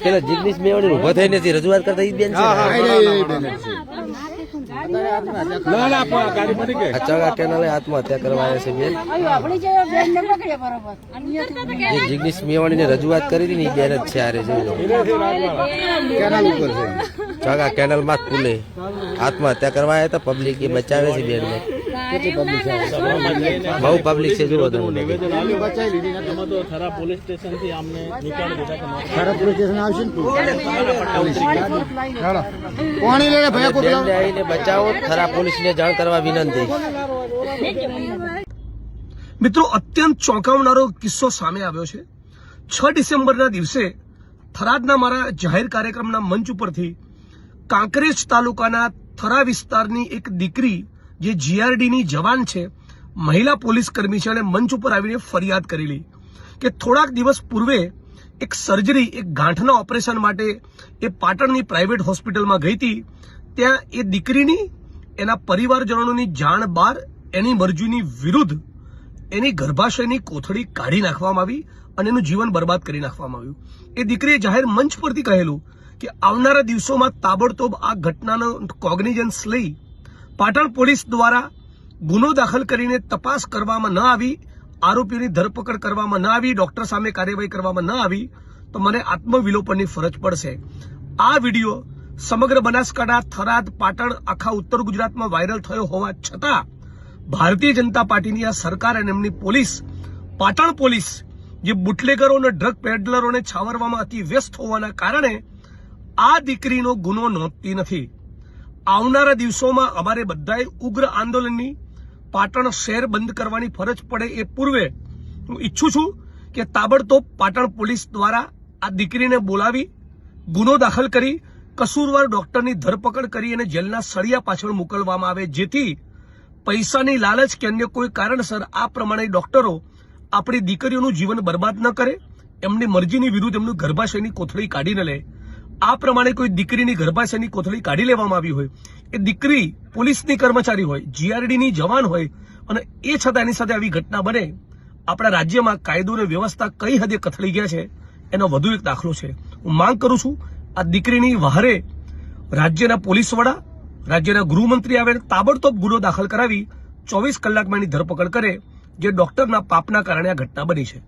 પેલા જિગ્નેશ મેવાણી ઉભા થઈને રજૂઆત કરતા ઈ બેન છે ચગા કેનાલે આત્મહત્યા કરવા આવ્યા છે બેન જિગ્નેશ મેવાણી ને રજૂઆત કરી હતી ને બેન જ છે આરે ચગા કેનાલ માં પુલે આત્મહત્યા કરવા આવ્યા હતા પબ્લિક એ બચાવે છે બેન ને બહુ પબ્લિક છે જુઓ તમે પોલીસ સ્ટેશન થી અમને નીકાળી દીધા બચાવો થરા પોલીસ ને જાણ કરવા વિનંતી। મિત્રો અત્યંત ચોંકાવનારો કિસ્સો સામે આવ્યો છે। 6 ડિસેમ્બરના દિવસે થરાદના મારા જાહેર કાર્યક્રમના મંચ ઉપરથી કાંકરેજ તાલુકાના થરા વિસ્તારની એક દીકરી જે જીઆરડીની જવાન છે મહિલા પોલીસ કર્મી છે અને મંચ ઉપર આવીને ફરિયાદ કરેલી કે થોડાક દિવસ પૂર્વે એક સર્જરી એક ગાંઠના ઓપરેશન માટે એ પાટણની પ્રાઇવેટ હોસ્પિટલમાં ગઈ હતી। ત્યાં એ દીકરીની એના પરિવારજનોની જાણ બહાર એની મરજીની વિરુદ્ધ એની ગર્ભાશયની કોથળી કાઢી નાખવામાં આવી અને એનું જીવન બરબાદ કરી નાખવામાં આવ્યું। એ દીકરીએ જાહેર મંચ પરથી કહેલું કે આવનારા દિવસોમાં તાબડતોબ આ ઘટનાનો કોગ્નિઝન્સ લઈ પાટણ પોલીસ દ્વારા ગુનો દાખલ કરીને તપાસ કરવામાં ન આવી, આરોપીઓની ધરપકડ કરવામાં ન આવી, ડોક્ટર સામે કાર્યવાહી કરવામાં ન આવી તો મને આત્મવિલોપનની ફરજ પડશે। આ વિડીયો સમગ્ર બનાસકાંઠા, થરાદ, પાટણ, આખા ઉત્તર ગુજરાતમાં વાયરલ થયો હોવા છતાં ભારતીય જનતા પાર્ટીની આ સરકાર અને એમની પોલીસ, પાટણ પોલીસ જે બુટલેગરો અને ડ્રગ પેડલરોને છાવરવામાં અતિ વ્યસ્ત હોવાના કારણે આ દીકરીનો ગુનો નોંધતી નથી। આવનારા દિવસોમાં અમારે બધાએ ઉગ્ર આંદોલનની પાટણ શહેર બંધ કરવાની ફરજ પડે એ પૂર્વે હું ઈચ્છું છું કે તાબડતોબ પાટણ પોલીસ દ્વારા આ દીકરીને બોલાવી ગુનો દાખલ કરી કસૂરવાર ડોક્ટરની ધરપકડ કરી અને જેલના સળિયા પાછળ મોકલવામાં આવે, જેથી પૈસાની લાલચ કે અન્ય કોઈ કારણસર આ પ્રમાણે ડોક્ટરો આપણી દીકરીઓનું જીવન બરબાદ ન કરે, એમની મરજીની વિરુદ્ધ એમનું ગર્ભાશયની કોથળી કાઢી ન લે। આ પ્રમાણે કોઈ દીકરીની ગર્ભાશયની કોથળી કાઢી લેવામાં આવી હોય, એ દીકરી પોલીસની કર્મચારી હોય, જીઆરડીની જવાન હોય અને એ છતાં એની સાથે આવી ઘટના બને, આપણા રાજ્યમાં કાયદો અને વ્યવસ્થા કઈ હદે કથળી ગયા છે એનો વધુ એક દાખલો છે। હું માંગ કરું છું આ દીકરીની વહારે રાજ્યના પોલીસ વડા, રાજ્યના ગૃહમંત્રી આવે તાબડતોબ ગુનો દાખલ કરાવી 24 કલાકમાં એની ધરપકડ કરે, જે ડોક્ટરના પાપના કારણે આ ઘટના બની છે।